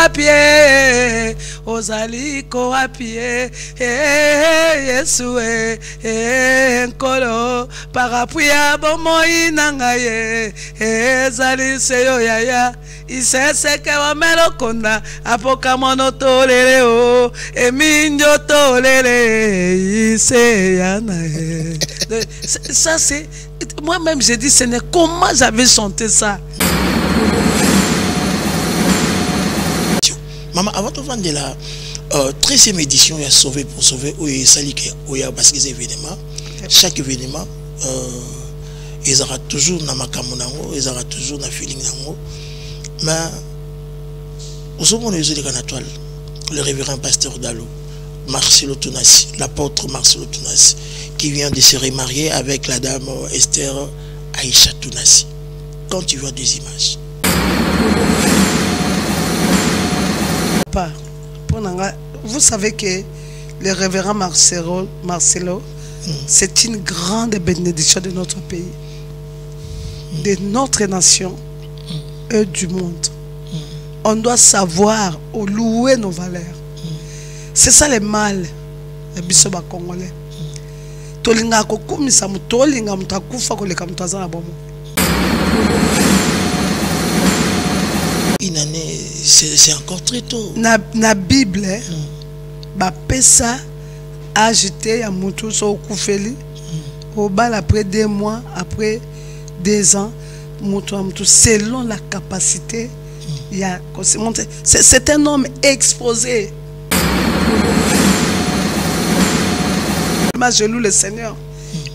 wapie ozaliko wapie Yesu nkolo parapuya bomoi nangaye ezali seyo yaya iseseke wa melokonda apoka mono tolele o eminjo tolele iseyana. Ça c'est moi-même j'ai dit ce n'est comment j'avais chanté ça. Maman, avant de vendre la 13e édition, il y a Sauvé pour Sauver, où il y a parce que les événements, chaque événement, ils auront toujours dans ma camonango, ils auront toujours dans feeling nango. Mais, au second, le révérend pasteur Dalo, Marcelo Tounassi, l'apôtre Marcelo Tounassi, qui vient de se remarier avec la dame Esther Aïcha Tounassi. Quand tu vois des images. Vous savez que le révérend Marcelo, c'est une grande bénédiction de notre pays, de notre nation et du monde. On doit savoir ou louer nos valeurs. C'est ça le mal, les bisoba congolais. Tolinga kokumisa mutolinga mutakufa koleka mutaza na bomo. Une année, c'est encore très tôt. Na Bible, ba pesa ajouté à mutu so kufeli. Au bal après 2 mois, après 2 ans, mutu selon la capacité. C'est un homme exposé. Je loue le Seigneur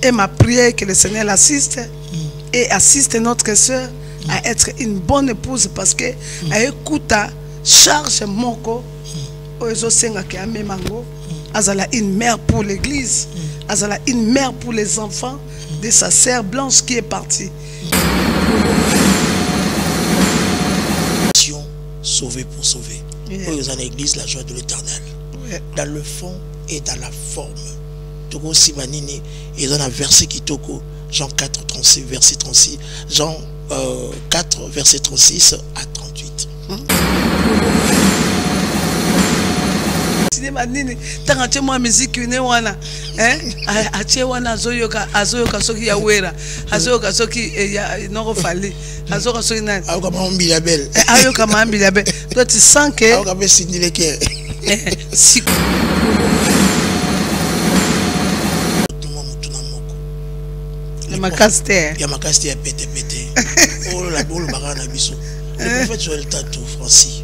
et ma prière que le Seigneur l'assiste et assiste notre soeur à être une bonne épouse parce que elle écoute charge moko ozosenga ke amemango azala une mère pour l'église, azala une mère pour les enfants de sa sœur Blanche qui est partie. Sauver pour sauver. Vous dans l'église la joie de l'Éternel. Dans le fond et dans la forme. Toko Simanini et dans un verset qui toko Jean 4 36 verset 36 Jean 4 verset 36 à 38. Cinéma nini tanga moi musique ne wana atie wana azoyoka soki ya wera azoyoka soki ya noko fali azoyoka soki nani ayoka mambi la belle ayoka mambi la belle toi tu sens que ayoka be sindile ke si le macaster ya macaster pété oh la boule barana biso le prophète Joël Tatou Francis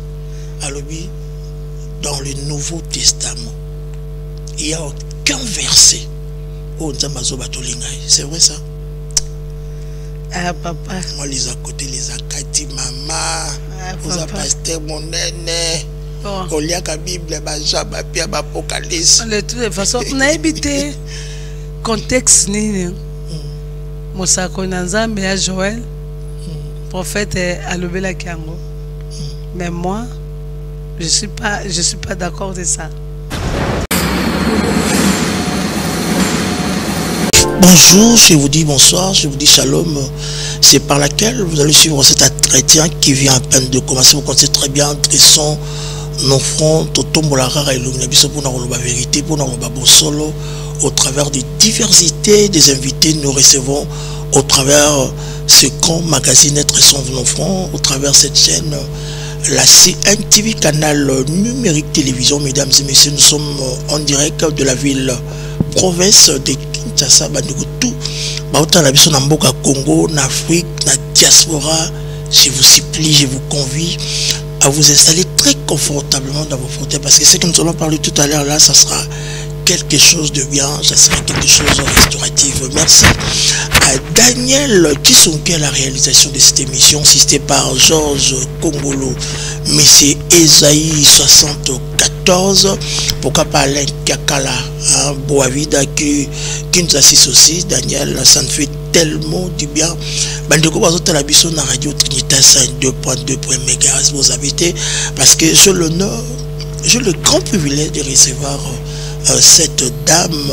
alobi dans le Nouveau Testament il n'y a aucun verset où c'est vrai ça? Ah papa, moi les à côté les akati maman vous a pasteur mon néné on lit la Bible ba Pierre ba Apocalypse de toute façon on a évité contexte ni Mosako Nzambe à Joël prophète alobela kiango mais moi je suis pas d'accord de ça. Bonjour, je vous dis bonsoir, je vous dis shalom. C'est par laquelle vous allez suivre cet entretien qui vient à peine de commencer. Vous connaissez très bien, dressons nos fronts, totombolara et l'illumination pour nous la vérité, pour nous la solo. Au travers des diversités des invités, nous recevons au travers ce grand magazine Dressons nos fronts, au travers cette chaîne. La CNTV canal numérique télévision, mesdames et messieurs, nous sommes en direct de la ville province de Kinshasa, tout autant la mission Namboka Congo, en Afrique, na diaspora. Je vous supplie, je vous convie à vous installer très confortablement dans vos fauteuils parce que ce que nous allons parler tout à l'heure là, ça sera quelque chose de bien, ça sera quelque chose de restauratif. Merci à Daniel Kisonki à la réalisation de cette émission, assisté par Georges Kongolo, Monsieur Esaïe 74, pourquoi pas Alain Kakala, Boavida qui nous assiste aussi, Daniel, ça nous fait tellement du bien. Bandeko bazote la biso na radio Trinité 2.2 MHz vous habitez parce que j'ai l'honneur, j'ai le grand privilège de recevoir cette dame,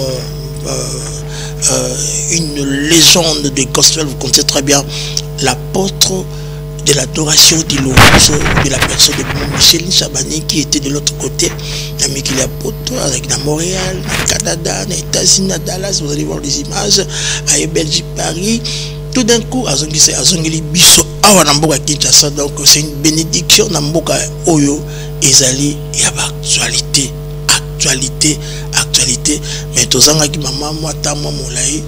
une légende de gospel, vous connaissez très bien, l'apôtre de l'adoration de la personne de Micheline Chabani qui était de l'autre côté. Il y a Mikilia Poto avec à Montréal, à Canada, aux États-Unis, à Dallas. Vous allez voir les images. À Belgique, Paris. Tout d'un coup, Azongeli Biso Awa Namboka Kinshasa. Donc c'est une bénédiction Namboka Oyo Ezali et actualité. Actualité. Mais Tozanga qui maman moi tamo molai.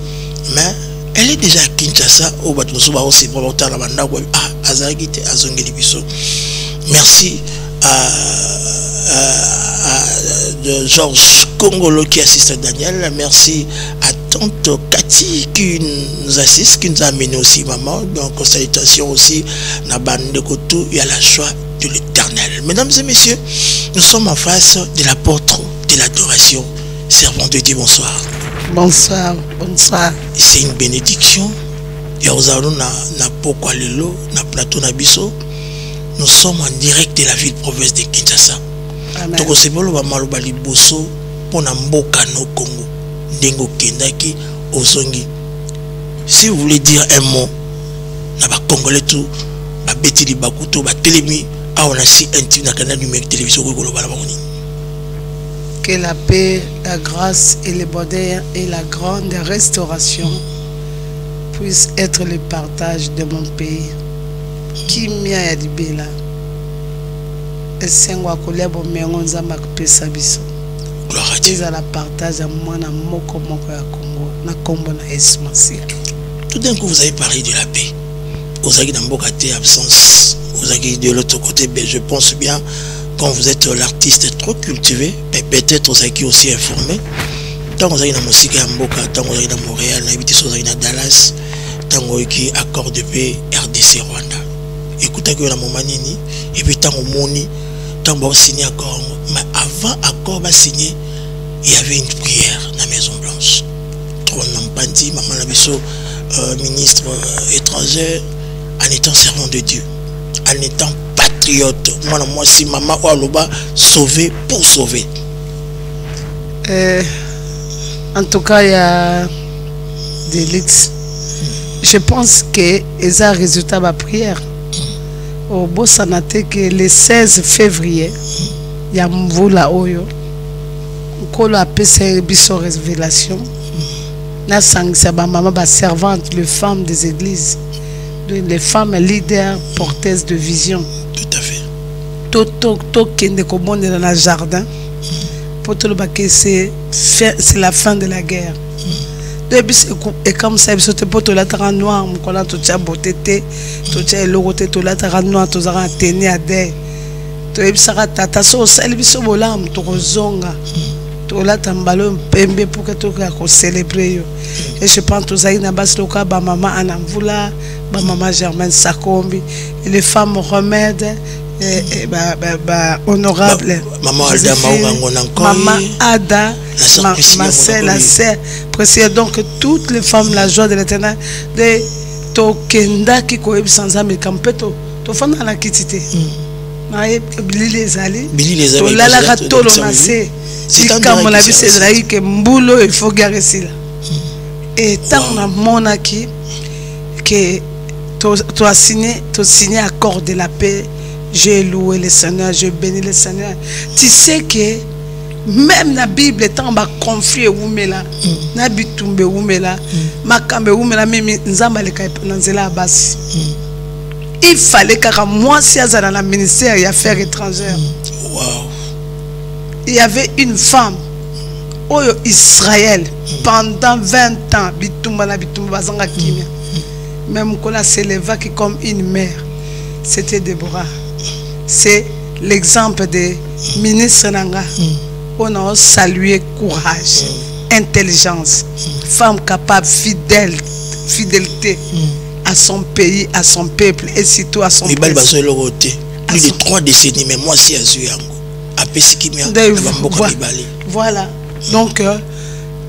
Mais elle est déjà à Kinshasa. Au Batousoba aussi pour l'auteur la banda. Ah, Azagite Azongeli Biso. Merci de Georges Congolo qui assiste à Daniel. Merci à tante Cathy qui nous assiste, qui nous a amené aussi maman. Donc salutations aussi na bande de Kotou et à la joie de l'Éternel. Mesdames et messieurs, nous sommes en face de l'apôtre de l'adoration. Servant de Dieu, bonsoir. Bonsoir. C'est une bénédiction. Et nous allons na Poko Lelo, na plateau na Biso. Nous sommes en direct de la ville province de Kinshasa. Donc c'est pour le Maloba Liboso pour Namboka no Congo. Dengo Kendaki Ozongi. Si vous voulez dire un mot, na ba Congolais tout, ba Betty li Bakuto, ba Telemi, a on a si intime na canal numérique télévision global. Que la paix, la grâce et le bonheur et la grande restauration puissent être le partage de mon pays. Qui mia ya dibela esengwa kolebo mengonza makpesa biso. Gloire à Dieu. À la partage à moi na moko ya Congo na kombo na Esmasia. Tout d'un coup vous avez parlé de la paix. Vous avez d'ambokate absence. Vous avez de l'autre côté, mais je pense bien quand vous êtes l'artiste trop cultivé, et peut-être vous avez aussi informé. Tant vous avez dans musique à Mboka, tant vous avez dans Montréal, vous avez dans Dallas, tant vous avez accord de paix RDC Rwanda. Écoutez que la moment nini et puis tant au moni tant bon signé accord mais avant accord va signer il y avait une prière dans la Maison Blanche. Trop n'empandi maman la biso ministre étranger en étant servant de Dieu, en étant patriote. Moi si maman ou aloba sauver pour sauver. En tout cas il y a des luttes. Je pense que c'est un résultat de ma prière. Au beau sanate que le 16 février, il y a Mvula Oyo, qu'on a appelé biso révélation. Na sangisa ba maman ba servante, les femmes des églises, les femmes leaders porteuses de vision. Tout à fait. Toto kende ko bonde dans le jardin. Pour tout le baquet c'est la fin de la guerre. Et comme ça, il pour tout la noir, on a tout ça beauté, tout ça l'autre, tout la noir, tout ça tenir à des. Tout ça tata so celle biso bolam to zonga. Tout la tambalo pembe pour que tout qu'on célébrer. Et je pense tout ça ina bas loka ba maman Anamvula, ba maman Germaine Sakombi, et les femmes remèdes et honorable maman Ada Maunga encore. Maman Ada ma sœur, la sœur précieuse. Donc toutes les femmes, la joie de l'Éternel de Tokenda qui coïb sans âme et campeto to fana la kitité nae Billy les ali to la la ratolo nasé si comme on a vu c'est là que mbulo il faut garer là et tant na mona qui que tu as signé accord de la paix. J'ai loué le Seigneur, je bénis le Seigneur. Tu sais que même la Bible étant bas conflit oumela, na bitumbe oumela, makambe oumela mimi nzamba le kai nanzela basi. Il fallait que moi si dans la ministère des Affaires étrangères. Wow. Il y avait une femme au Israël pendant 20 ans bitumba na bitumba bazanga kimia. Même qu'on a s'éleva qui comme une mère. C'était Déborah. C'est l'exemple des ministres Nanga. On a salué courage, intelligence, femme capable, fidélité à son pays, à son peuple et surtout à son peuple. Plus de 3 décennies, mais moi si voilà. Donc,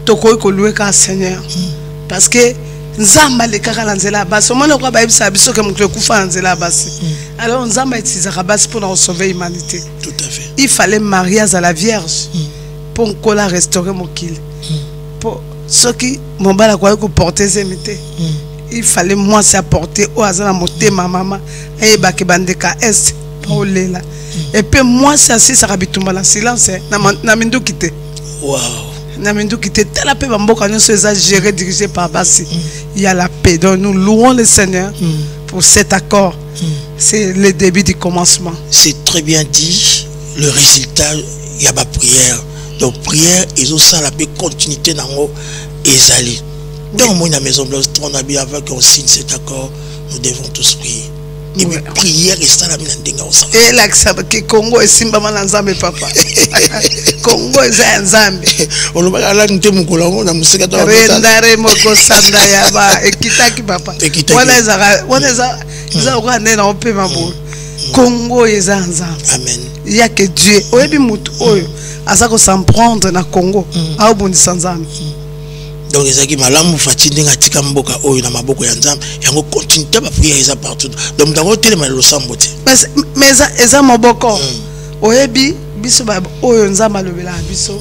toko ko louer ka Seigneur. Parce que Nzamba le kaka nzela basi omona kwa ba ibisa biso ke mukle kufa nzela basi. Alors Nzamba utilisera basi pour sauver l'humanité. Tout à fait. Il fallait mariage à la Vierge pour qu'on la restaurer mon kill. Pour ceux qui m'ont pas la quoi pour porter ses métiers. il fallait moi s'apporter au hasard monter ma maman et ba ke bandeka est paolela et puis moi ça c'est ça rabitumba la silence na mindu kité wow na mindu kité tela pe bamboka nyonso eza géré dirigé par Basi il y a la paix. Donc nous louons le Seigneur pour cet accord. C'est le début du commencement. C'est très bien dit. Le résultat, il y a ma prière. Donc prière, ils ont ça la continuité dans l'eau et zali. Dans la maison blanche, on a bien avant qu'on signe cet accord, nous devons tous prier. Et puis prière et ça la minandinga aussi. Et là que Congo est simba manzambe papa. Congo est nzambe. On le voit là nous te mukolongo na musika ta. Rendare moko sanda ya ba ekitaki papa. Wana za kwa nena ope mabo. Congo est nzambe. Amen. Il y a que Dieu. Oyebi mutu oyo azako s'en prendre na Congo. A obundi nzambe. Donc ezaki malamu fatindi ngatika mboka oyo na maboko ya nzambe yango continuité ba prière eza partout. Donc dans votre télé le sambote. Mais eza maboko. Oyebi biso ba oyo nzamba lobela biso.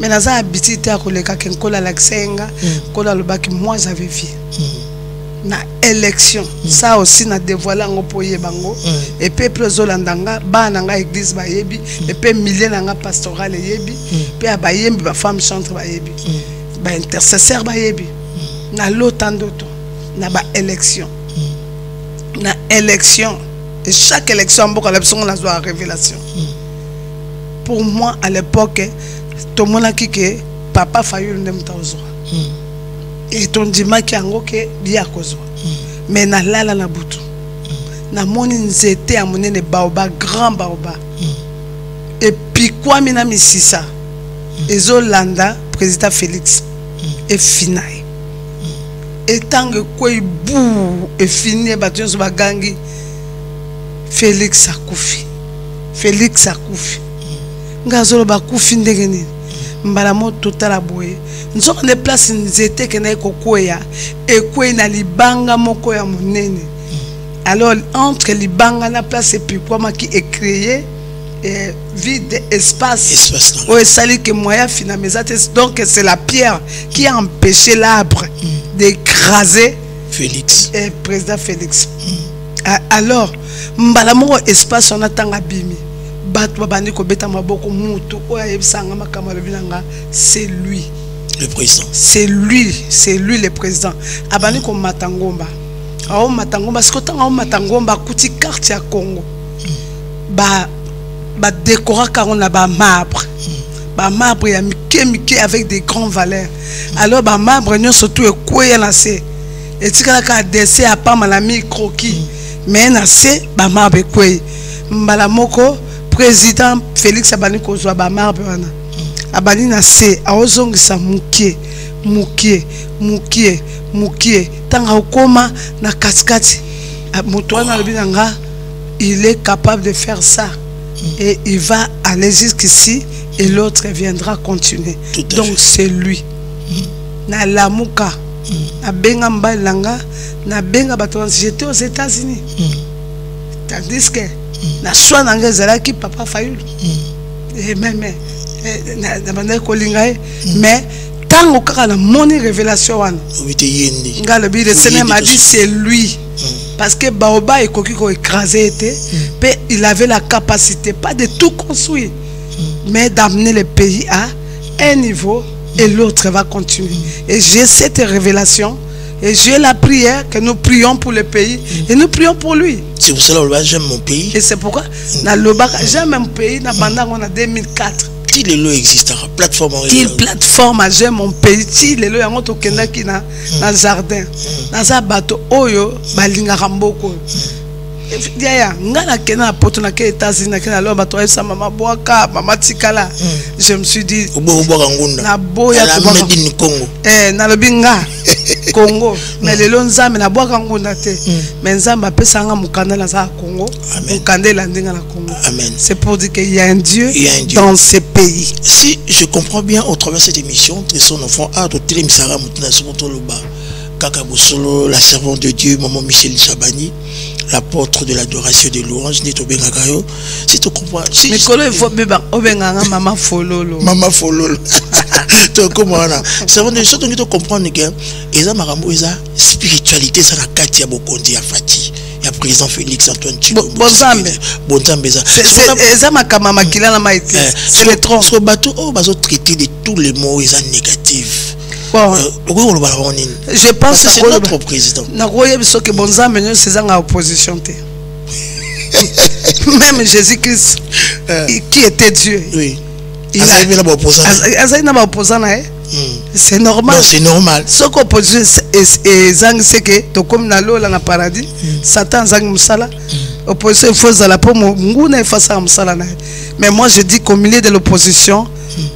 Mais naza habitué à koleka kenkola laksenga kola lobaki moi j'avais vu. Na élection ça aussi na dévoiler ngo poye bango et peuple zolandanga ba nanga église ba yebi et pe milliers nanga pastoral yebi pe abayembi ba femme chantre ba yebi. Ba intercesseur ba yebi na lotandoto na ba élection na élection et chaque élection mboka la biso na zo révélation pour moi à l'époque tout monde qui que papa Fayulu ndem taozo et ton dima ki ango ke dia kozo mais na lala na butu na moni nzete amonene baoba grand baoba et puis quoi mina misisa ezolanda président Félix et finai et tant que quoi bou et fini batons sur bagangi Félix akufi ngazolo bakufi ndengeni mbala moto tala boye nzoka ne place nzete ke na ekokwea ekwe na libanga moko ya monene alors entre libanga na place et puis quoi qui est créé vide espace où sali que moyen finalement donc c'est la pierre qui a empêché l'arbre d'écraser Félix et président Félix alors mbala moko espace on attend abimi bato babandi ko beta maboko mutu oya yebisanga makamalo binanga c'est lui le président c'est lui le président abandi ko matangomba awo matangomba sikotanga awo matangomba kuti carte ya Congo ba décorer car on a ba marbre ya mike avec des grandes valeurs alors ba marbre nyo surtout ekoya na se etikala ka dessin à pas malami croquis mais na se ba marbre ekoya mbala moko président Félix abani kozwa ba marbre wana abani na se aozongisa mukie tanga okoma na katikati moto wana lobi nanga il est capable de faire ça et il va aller jusqu'ici et l'autre viendra continuer. Donc c'est lui. Na lamuka na benga mbalanga na benga bato j'étais aux États-Unis. Tandis que na choix nanga zalaki papa Fayulu. Et même na banda kolinga mais tango kaka na moni révélation wana. Ngalobi le Seigneur m'a dit c'est lui. Parce que Baoba et Kokiko écrasé était, il avait la capacité, pas de tout construire, mais d'amener le pays à un niveau et l'autre va continuer. Et j'ai cette révélation et j'ai la prière que nous prions pour le pays et nous prions pour lui. C'est pour cela que j'aime mon pays. Et c'est pourquoi j'aime mon pays, on a 2004. Qui le lot existe plateforme qui plateforme j'aime mon pays qui le lot yango to kenda ki na jardin na za bato oyo balinga ramboko ya ngana kena poto na ke États-Unis na kena lo bato esa mama boaka mama tikala je me suis dit na boya ko Congo na lobinga Congo mais le nzambe na boaka ngunda te mais nzambe apesa nga mukanda na za Congo mukanda landinga na Congo. Amen. C'est pour dire qu'il y a un Dieu dans ce pays. Si je comprends bien au travers de cette émission, son enfant a doté Misara Moutna Somoto Loba, Kaka Boussolo, la servante de Dieu, maman Michel Chabani, l'apôtre de l'adoration de louange, si tu comprends. Mais quand il faut maman fololo. Maman fololo. Tu comprends là. C'est vraiment des choses que tu comprends que ils ont spiritualité, ça la carte ya bokondi à Fati. Il y a président Félix Antoine Tshilombo. Bonzambe. C'est le tronc. Sur bateau, on va traiter de tous les mots négatifs. Je pense que c'est notre président. Que Bonzambe c'est en opposition. Même Jésus-Christ, qui était Dieu. Oui. Il a un opposant. C'est normal. C'est normal. Ce qu'on peut dire, c'est que tu comme dans l'eau, dans le paradis, Satan zang musala. Opposition, il faut la peau, m'ouna face à musala. Mais moi, je dis qu'au milieu de l'opposition,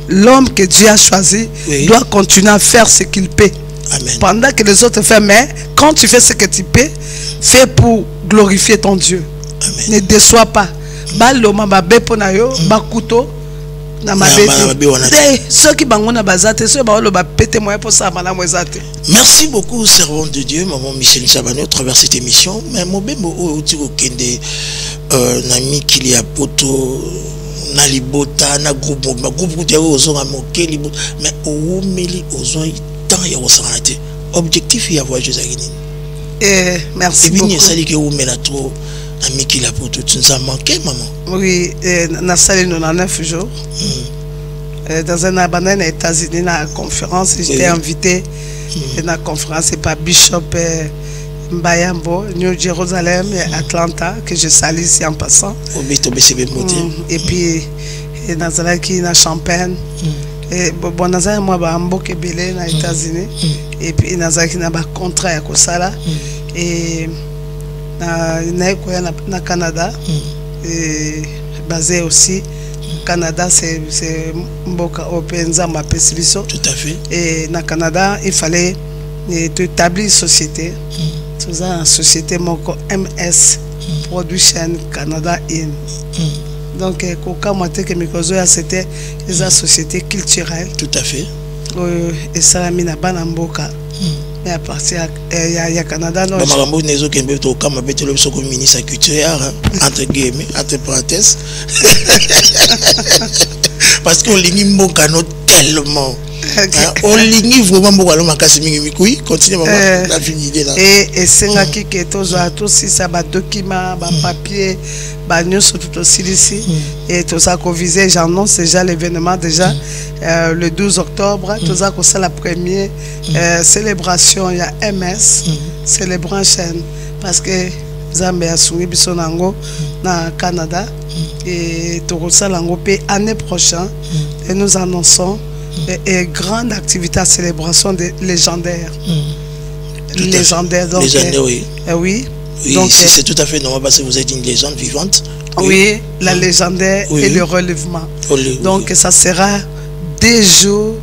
l'homme que Dieu a choisi doit continuer à faire ce qu'il peut. Amen. Pendant que les autres font, mais quand tu fais ce que tu peux, fais pour glorifier ton Dieu. Amen. Ne déçois pas. Baloma ba beponayo, ba couteau. Merci beaucoup, servant de Dieu, maman Michel Chabani, au travers cette émission. Mais mon bébé, Nami qui a poto, Nalibota, na groupe, mais au milieu, aux temps, il y a objectif, il y a voir Jésus. Merci beaucoup. Ami qui l'a pour tout, tu nous as manqué, maman. Oui, na salle 99 jours. Dans un abandon aux États-Unis, dans la conférence, j'étais invité à la conférence par Bishop Mbayambo, New Jerusalem et Atlanta, que je salue ici en passant. Et puis, dans la Champagne. Bon, dans un mois, je suis aux États-Unis. Et puis, dans un contrat à Kosala. Et na Canada, basé aussi. Canada, c'est Mboka Openza Mapesibiso. Tout à fait. Et na Canada, il fallait établir une société. Tout ça, une société Moko MS Production Canada In. Donc, Koka Moite Kemikozo, c'était une société culturelle. Tout à fait. Et ça a mis na Banamboka. Mais à partir de Canada, non. Ministre culturel, entre guillemets, entre parenthèses. Parce qu'on ligne Mbokano tellement. On ligne vraiment Mbokano Makasimi. Oui, continue la finité là. Et c'est là qui est tout si ça va document, papier, nous sur tout aussi ici. Et tout ça qu'on visait, j'annonce déjà l'événement déjà le 12 octobre. Tout ça qu'on c'est la première célébration, il y a MS, célébrant chaîne. Parce que Zambie a soumis Bissonango dans Canada. Et tout ça l'année prochaine. Et nous annonçons et grande activité à célébration des légendaires. Légendaire, donc. Légendaire, oui. Oui. Oui, donc, c'est tout à fait normal parce que vous êtes une légende vivante. Oui, la légendaire et le relèvement. Donc, ça sera des jours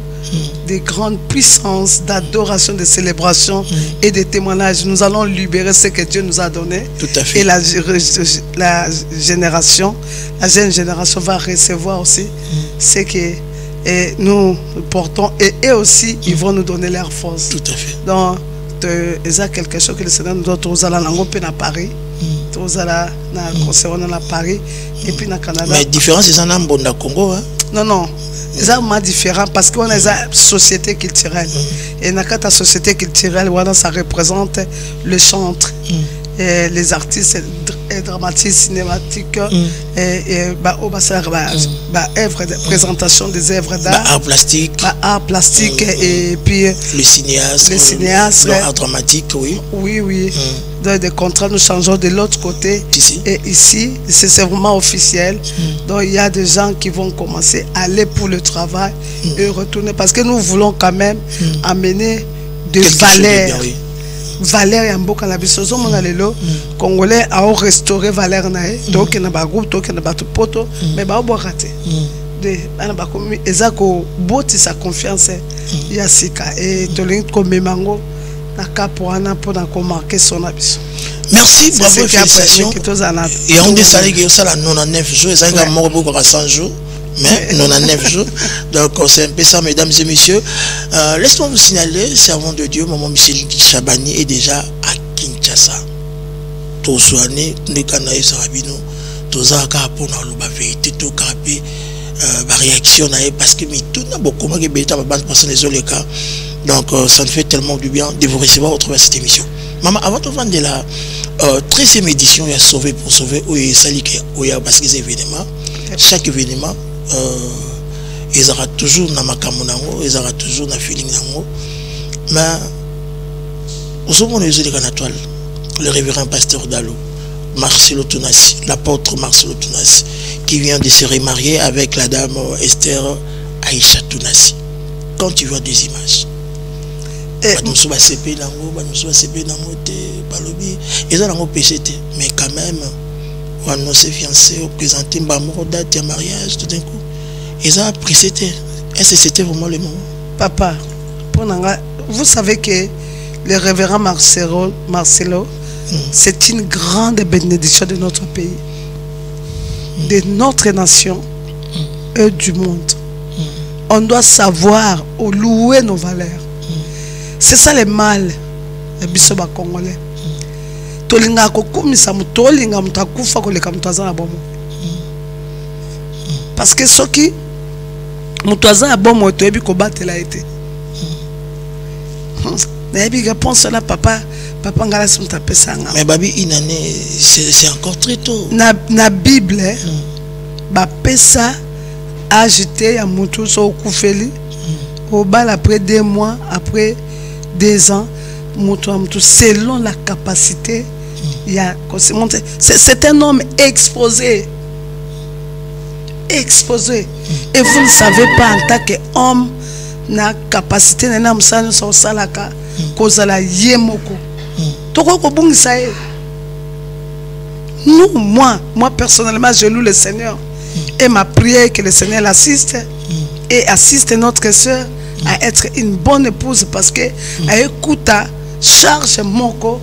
de grande puissance, d'adoration, de célébration et de témoignages. Nous allons libérer ce que Dieu nous a donné. Tout à fait. Et la jeune génération va recevoir aussi ce que nous portons. Et eux aussi, ils vont nous donner leur force. Tout à fait. Donc, il y a quelque chose que le Seigneur nous doit tous aller à Paris, tous aller à Paris et puis au Canada. Mais la différence c'est en Ambonda Congo, hein? Non, c'est vraiment différent parce qu'on a une société culturelle et dans la société culturelle, ça représente le chantre, et les artistes dramatiques, cinématiques et œuvres de présentation des œuvres d'art, art plastique et puis les cinéastes, l'art dramatique, oui. Donc des contrats, nous changeons de l'autre côté et ici c'est vraiment officiel. Donc il y a des gens qui vont commencer à aller pour le travail et retourner parce que nous voulons quand même amener des valeurs. Valeur ya mboka na biso zo mona lelo congolais a restaurer valeur na e donc na ba groupe donc na ba poto mais ba obokate de ana ba komi ezako boti sa confiance ya sika et tolingi ko memango na kapoana pour na ko marquer son abiso. Merci, bravo, félicitations. Et on dit ça la 99 jours, ça a mort beaucoup à 100 jours. Mais 99 jours. Donc c'est un peu ça, mesdames et messieurs. Laisse-moi vous signaler, servant de Dieu, maman Michel Chabani est déjà à Kinshasa. to soigner ne kana esarabino toza ka pour na loba vérité to kapé ba réaction na parce que mi tout na beaucoup que beta ba bande personne les cas. Donc ça me fait tellement du bien de vous recevoir au travers de cette émission. Maman, avant de vendre de la 13e édition, il y a Sauvé pour Sauver, où il y a parce que c'est événement. Chaque événement, ils auront toujours dans ma camonango, ils auront toujours dans feeling nango. Mais aux hommes les yeux de le révérend pasteur Dalo, Marcelo Tunasi, l'apôtre Marcelo Tunasi, qui vient de se remarier avec la dame Esther Aïcha Tunasi. Quand tu vois des images, mais quand même on s'est fiancé au présenté date de mariage tout d'un coup ils ont apprécié. Est-ce que c'était vraiment le moment? Papa, vous savez que le révérend Marcelo c'est une grande bénédiction de notre pays, de notre nation et du monde. On doit savoir ou louer nos valeurs. C'est ça le mal de bisoba congolais. Tolinga kokumisa mutolinga mutakufa koleka mutaza na bomo. Parce que soki mutaza na bomo toyebi ko batela été. Na yebi réponse là papa ngala si mutapesanga. Mais babi inane c'est encore très tôt. Na Bible ba pesa agité ya mutu so kufeli au bal après 2 mois après 2 ans, selon la capacité, c'est un homme exposé. Exposé. Et vous ne savez pas en tant qu'homme, la capacité de l'homme, ça ne soit la cause la yemoko. Nous, moi personnellement, je loue le Seigneur. Et ma prière que le Seigneur l'assiste et assiste notre soeur à être une bonne épouse parce que à écouter charge moko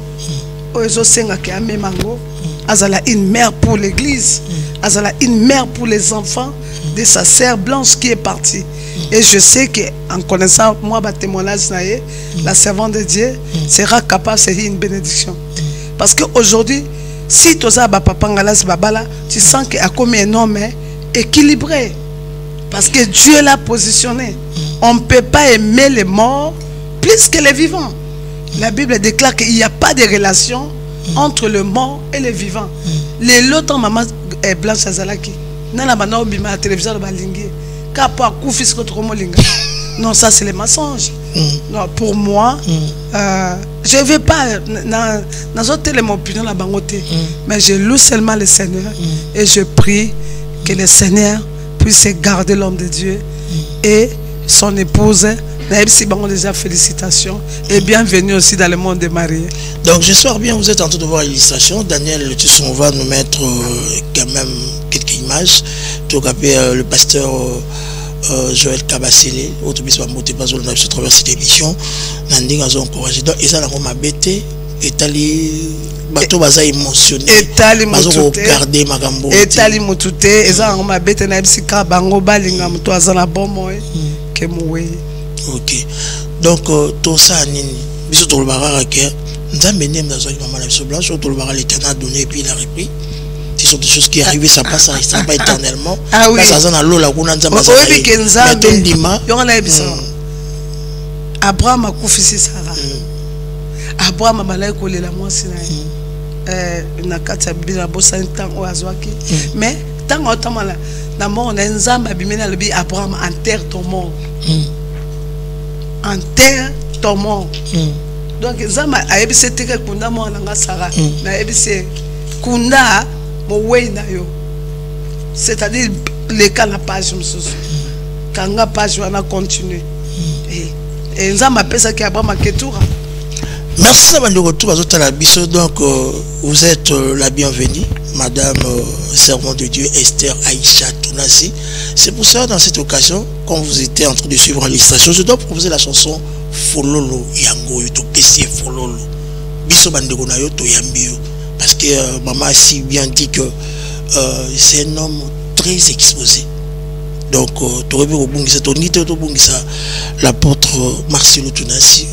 ozosenga ke amemango azala une mère pour l'église, azala une mère pour les enfants de sa sœur blanche qui est partie. Et je sais que en connaissant moi ba témoignage naé, la servante de Dieu sera capable, c'est une bénédiction. Parce que aujourd'hui si toza ba papa ngalas babala, tu sens que a comme un homme équilibré parce que Dieu l'a positionné. On ne peut pas aimer les morts plus que les vivants. La Bible déclare qu'il n'y a pas de relation entre le mort et le vivant. Les lots maman est blanche azalaki. Nana bana obima la télévision balingi. Kapa kufis contre molinga. Non, ça c'est les mensonges. Non, pour moi, je ne vais pas dans mon opinion la bangote, mais je loue seulement le Seigneur et je prie que le Seigneur puisse garder l'homme de Dieu et son épouse. Déjà félicitations et bienvenue aussi dans le monde des mariés. Donc j'espère bien vous êtes en train de voir l'illustration. Daniel Tusson va nous mettre quand même quelques images. Tout le pasteur Joël Kabasile, autre bispa moté pas au à travers cette émission. Nandi a encouragé. Donc ils ont ma bête étalé. Bato baza émotionné. Etali mutute. Regarder magambo. Etali mutute. Eza ma bête na bisika bango balinga muto azana bomo ke muwe. Ok. Donc tout ça nini. Biso to le barara ke nzambe nem na zoi maman la biso blanche to le barara l'éternel a donné et puis il a repris. Ce sont des choses qui arrivent, ça passe, ça restera pas éternellement. Ah oui. Ça zana lo la kuna nzamba. Oyebi ke nzambe. Yona biso. Abraham a kufisi Sarah. Abraham a balai kolela mwasi na na kati ya bila bosa ntango azwaki. Mais tant autamala na mort na nzamba bimena lobi Abraham enterre ton mort. Enterre ton mort. Donc nzamba ayebise teke kunda mo na Sarah. Na ayebise kunda mo weina yo. C'est-à-dire les cas la page msusu. Kanga page wana continue. Et nzamba pesa ki Abraham ketura. Merci d'avoir le retour à votre abisso. Donc, vous êtes la bienvenue, Madame servante de Dieu Esther Aïcha Tunasi. C'est pour ça, dans cette occasion, quand vous étiez en train de suivre l'illustration, je dois proposer la chanson Fololo Yango Yoto Pessie Fololo. Bisso Bandego na Yoto Yambio. Parce que maman a si bien dit que c'est un homme très exposé. Donc, l'apôtre Marcelo Tunasi.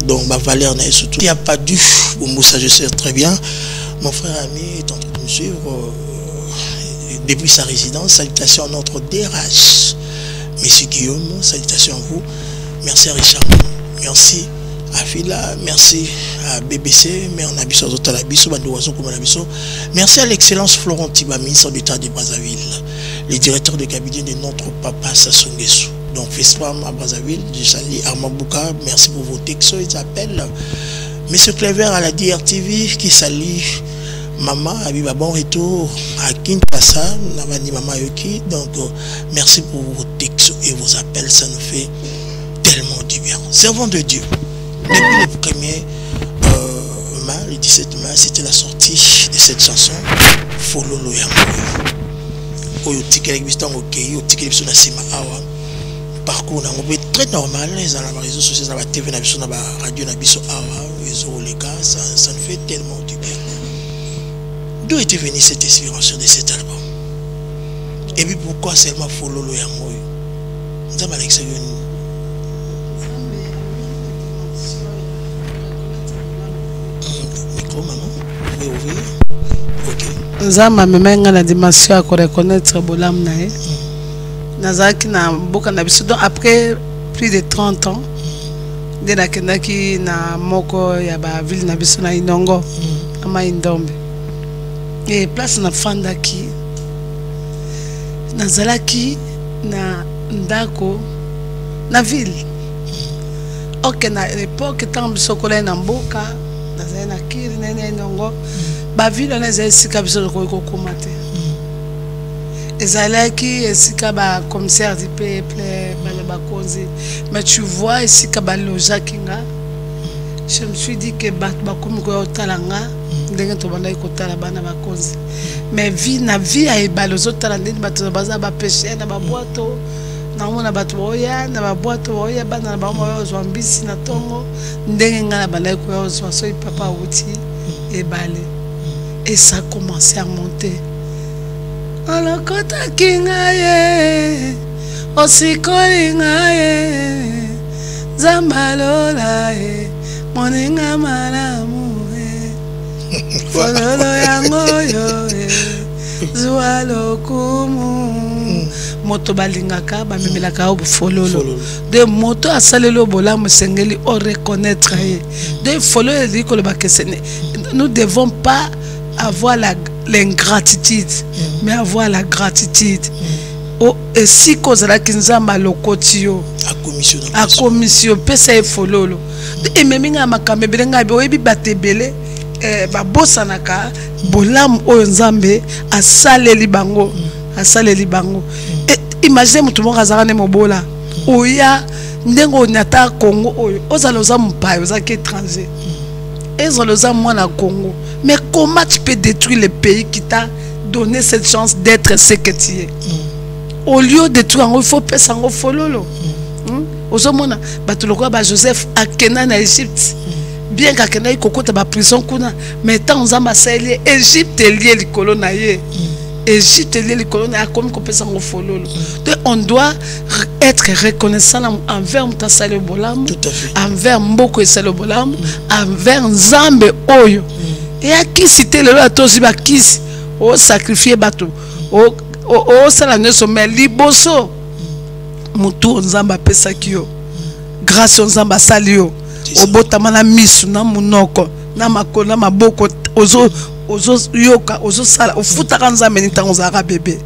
Donc, ma valeur n'est surtout. Il n'y a pas du ça je sais très bien. Mon frère ami est en train de nous suivre depuis sa résidence. Salutations à notre DRH, Monsieur Guillaume, salutations à vous. Merci à Richard, merci à Fila, merci à BBC, mais on a besoin d'autres à la biso, merci à l'excellence Florent Tiba, ministre d'État de Brazzaville, le directeur de cabinet de notre papa Sassou Nguesso. Donc, FESPAM à Brazzaville, je salue Armand Bouka, merci pour vos textos, ils appellent. Monsieur Clever à la DRTV qui salue Maman, Abiba, bon retour à Kinshasa, Navani Mama Yoki. Donc, merci pour vos textos et vos appels, ça nous fait tellement du bien. Servant de Dieu, depuis le premier le 17 mai, c'était la sortie de cette chanson, Fololo Yango. Oyo tikele bistan ok, yo tikele biso na sima awa. Parcours na ngobé très normal, les ala réseaux sociaux, la TV na biso na ba radio na biso awa, les oleka, ça nous fait tellement du bien. D'où était venue cette inspiration de cet album? Et puis pourquoi seulement Fololo Yango? Nous avons l'expérience. Micro, maman, vous pouvez ouvrir? Ok. Nzamba memenga la dimension à reconnaître bolam nae. Nazaki na boka na biso. Donc après plus de 30 ans, de na kendaki na moko ya ba ville na biso na Inongo, ama Indombe. Et place na fandaki. Nazalaki na ndako na ville. Ok na l'époque tant biso kola na mboka, nazali na kiri na Inongo. Ba ville na zali sika biso ko komate. Ezalaki esika ba commissaire du peuple ba konzi. Mais tu vois esika ba loja kinga. Je me suis dit que ba komi ko talanga ndenge to banda ko tala bana ba konzi. Mais vie na vie ay balozo tala ndenge ba to baza ba pêcher na ba boato. Na mona ba to oya na ba boato oya bana na ba mo zo mbisi na tongo ndenge ngala banda ko zo so papa outi et balé. Et ça a commencé à monter. On kota kingaye, osikoli ngaye, zambalola e, moninga malamu e, fololo yango yo e, zualo kumu. Moto balingaka ba memelaka o fololo. De moto asalelo bolamu sengeli o reconnaître e. De fololo liko le bakesene. Nous devons pas avoir l'ingratitude, mais avoir la gratitude. Et si kozala kinzamba lokotio a commission pesa e fololo et meminga makambe belenga be oyebi batebele ba bosanaka bolam o nzambe asaleli bango et imagine mutu mo kazaka ne mobola oya ndengo nyata Congo oyo ozala oza mpayo oza ki étranger ezaloza mwana Congo. Mais comment tu peux détruire le pays qui t'a donné cette chance d'être ce que tu es? Au lieu de détruire, il faut passer en fololo. Ozomona batuloko ba Joseph akena na Égypte. Bien qu'akena i kokota ba prison kuna, mais tant nzamba sali Égypte lié likolo na ye. Égypte lié likolo na comme ko pesa en fololo. Donc on doit être reconnaissant envers Mtasale Bolam, envers Mboko et Salo Bolam, envers Nzambe Oyo. Et à qui citer le roi Tosi Bakis, au sacrifier bateau, au salané sommet liboso, Moutou Nzamba Pesakio, grâce au Nzamba Salio, au Botamana Misu, na Munoko, na Mako, na Maboko, ozo yoka, ozo sala, au Futaranza Menitanzara bébé,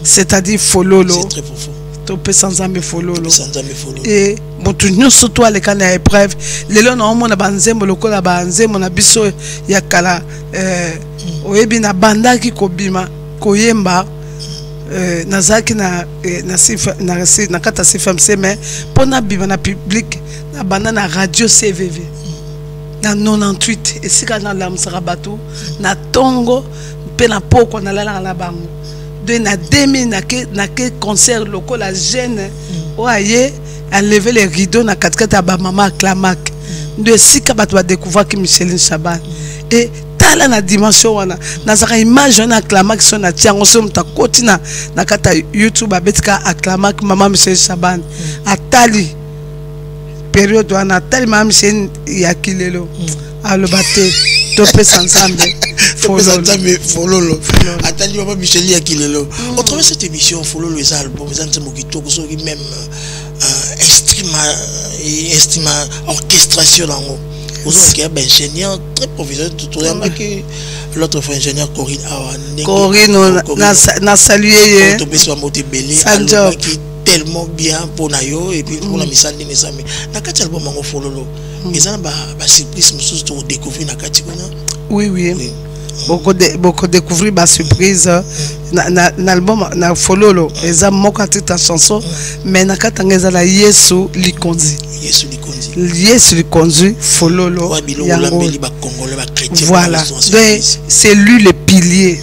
c'est-à-dire Fololo. C'est très profond. Topé sans ame fololo. Et motu nyonso to aleka na épreuve lelo na omona banzembo lokola banzembo na biso ya kala oyebi na bandaki kobima koyemba nazaki na na kata CFMC mais pona bima na public na banda na radio CVV na 98 esika na lamsaka bato na tongo pe na poko na lala na bango de na 2000 na ke concert local la jeune oye a levé les rideaux na katkata ba maman Clamac de sika bato ba découvrir que Micheline Chaban et tala na dimension wana na zaka image na Clamac so na tiango so mta kotina na kata YouTube abetika Clamac maman Micheline Chaban atali période wana tali maman Micheline ya kilelo alobate topé ensemble Fololo. Attendez, papa Michel Yakilelo. Au travers de cette émission, Fololo, les albums, les albums qui tournent, même instrument, orchestration en haut. Vous avez un ingénieur très professionnel. L'autre fois, ingénieur Corinne Awa. Corinne, n'a salué. Qui est tellement bien pour Nayo et puis pour la mission de Nesame. Dans quel album on Fololo? Ils ont une surprise, nous découvrir oui. Beaucoup découvrir ma surprise. L'album na Fololo, ils ont moqué ta chanson, mais na katangeza la Yesu Likonzi. Yesu Likonzi, Fololo. Voilà. C'est lui le pilier.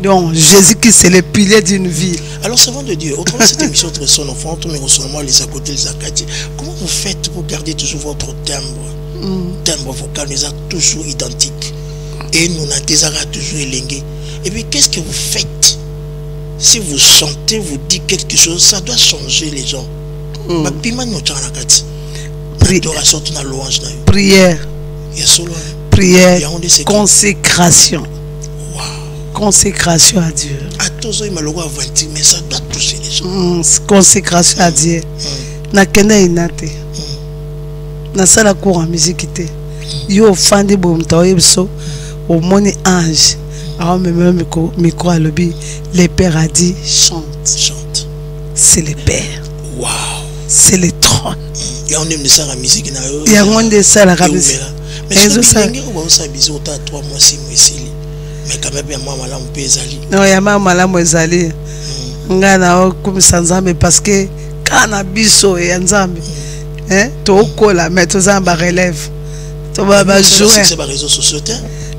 Donc Jésus-Christ c'est le pilier d'une ville. Alors, savant de Dieu, autrement cette émission entre son enfant, mais seulement les à côté, les acadiens, comment vous faites pour garder toujours votre timbre vocal nous a toujours identique et nous n'avons toujours élingué. Et puis, qu'est-ce que vous faites? Si vous chantez, vous dites quelque chose, ça doit changer les gens. Prière, consécration. Consécration à Dieu. Mais ça doit toucher les gens. Consécration à Dieu. Na kenda inate. Na sala cours en musique. Yo fandi bomta yebso au moni ange. Alors même micro à lobby. Le Père a dit chante. C'est le Père. Wow. C'est le trône. Il y a un homme de ça la musique. Il y a un homme de ça la musique. Mais ça ça bisou 3 mois 6 mois ici. Mais quand même, moi, malamu pezali. Non, il y a malamu ezali. Ngana okumisa nzambe parce que kana biso et nzambe. To kola mais to zamba relève. To ba jouer. C'est pas réseaux sociaux.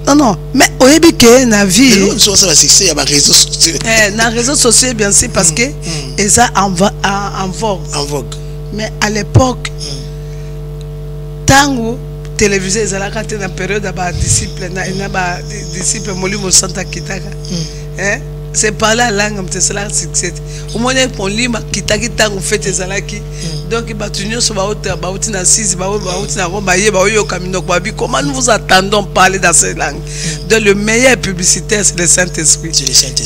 Non, mais oyebi ke na vie. Non, ça va c'est ya ba réseaux sociaux. Na réseaux sociaux bien sûr parce que eza en vogue. En vogue. Mais à l'époque tango télévisé ezalaka te na période ba disciple na ba disciple molimo santa kitaka c'est pas la langue c'est cela succès au moins pour lima kitaki tango fete ezalaki donc batunyo so ba uti na 6 ba uti na Roma ye ba yo kamino kwa bi comment nous vous attendons parler dans cette langue donc le meilleur publicitaire c'est le Saint-Esprit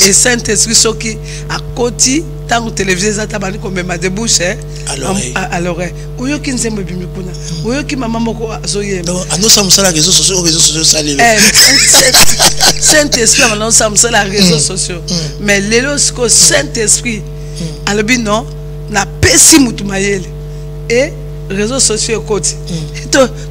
et Saint-Esprit ce qui à côté tango télévisé zata bani ko mema de bouche à l'oreille oyo ki nzembo bimikuna oyo ki mama moko azoye donc ando samsala réseaux sociaux salé Saint-Esprit ando samsala réseaux sociaux mais lelo siko Saint-Esprit alobi non na pesi mutu mayele et réseaux sociaux côté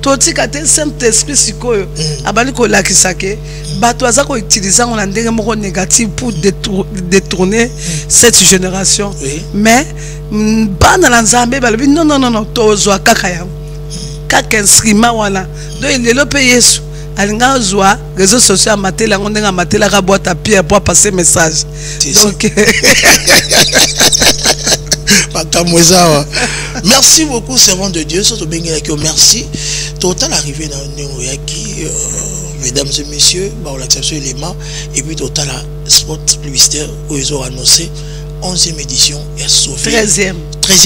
to tika te Saint-Esprit sikoyo abali ko lakisake bato aza ko utiliser on a ndenge moko négatif pour détourner cette génération mais bana la nzambe balobi non tozwa kaka yango kaka instrument wana donc lelo pe Yesu alinga zwa réseaux sociaux amatela ngo ndenga amatela ka boîte à pierre pour passer message donc merci beaucoup servant de Dieu surtout merci total arrivé dans Néoyaki mesdames et messieurs on l'acception élément et puis total spot publicitaire où ils ont annoncé 11e édition et a sauvé 13e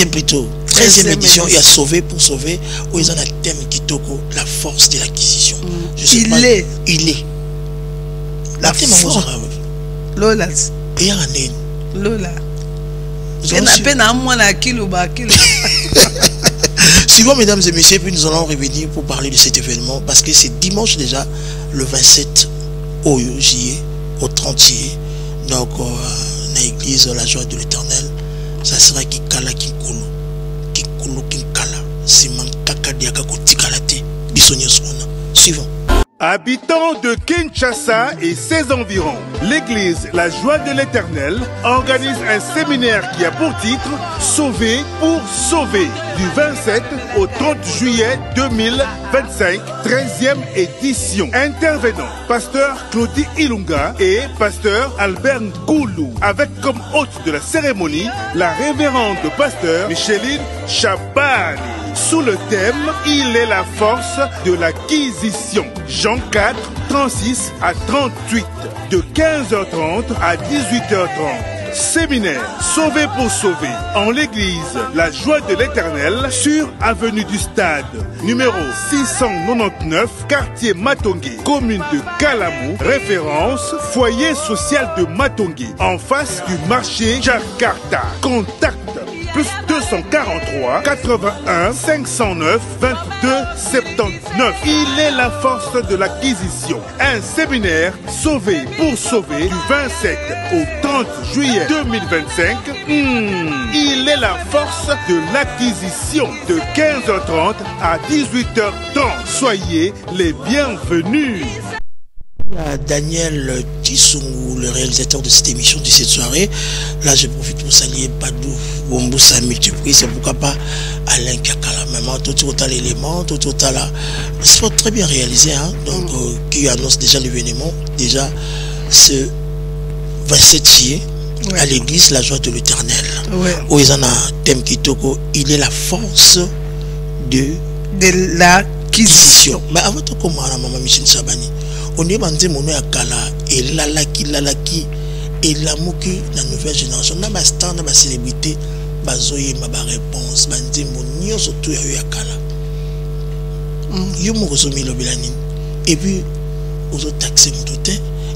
plutôt 13e édition et a sauvé pour sauver où ils ont un thème qui toko la force de l'acquisition il est la force Lola et Lola Suivons mesdames et messieurs, puis nous allons revenir pour parler de cet événement parce que c'est dimanche déjà, le 27 au juillet, au 30 juillet. Donc, dans l'église La Joie de l'Éternel, ça sera Kikala Kinkulu, Kinkala, Siman Kakadiaka Kotikalate, Bisonyosona. Suivons. Habitants de Kinshasa et ses environs, l'église La Joie de l'Éternel organise un séminaire qui a pour titre Sauver pour sauver du 27 au 30 juillet 2025, 13e édition. Intervenants, pasteur Claudie Ilunga et pasteur Albert Goulou, avec comme hôte de la cérémonie la révérende pasteur Micheline Chabani. Sous le thème, il est la force de l'acquisition. Jean 4, 36 à 38. De 15h30 à 18h30. séminaire Sauver pour sauver en l'église La Joie de l'Éternel sur avenue du Stade, numéro 699, quartier Matongé, commune de Kalamou, référence foyer social de Matongé, en face du marché Jakarta. Contact plus 243 81 509 22 79. Il est la force de l'acquisition. Un séminaire Sauver pour sauver du 27 au 30 juillet 2025. Il est la force de l'acquisition de 15h30 à 18h30. Soyez les bienvenus. Daniel Tissou, le réalisateur de cette émission, de cette soirée. Là, je profite pour saluer Badou Bomboussa multiplié. C'est pourquoi pas Alain Kakala, maman, tout l'élément, tout là. C'est très bien réalisé, hein. Donc, qui annonce déjà l'événement, déjà ce 27 juillet à l'église La Joie de l'Éternel. Où ils en ont un thème qui toko, il est la force de l'acquisition. Mais avant tout, comment la maman Michel Sabani? On est bandé mono ya kala et lalaki et l'amoki la nouvelle génération na ba star na ba célébrité bazoye ma ba réponse bandé monio surtout ya kala yo mo kosomi lo bilani et puis aux autres taxes motote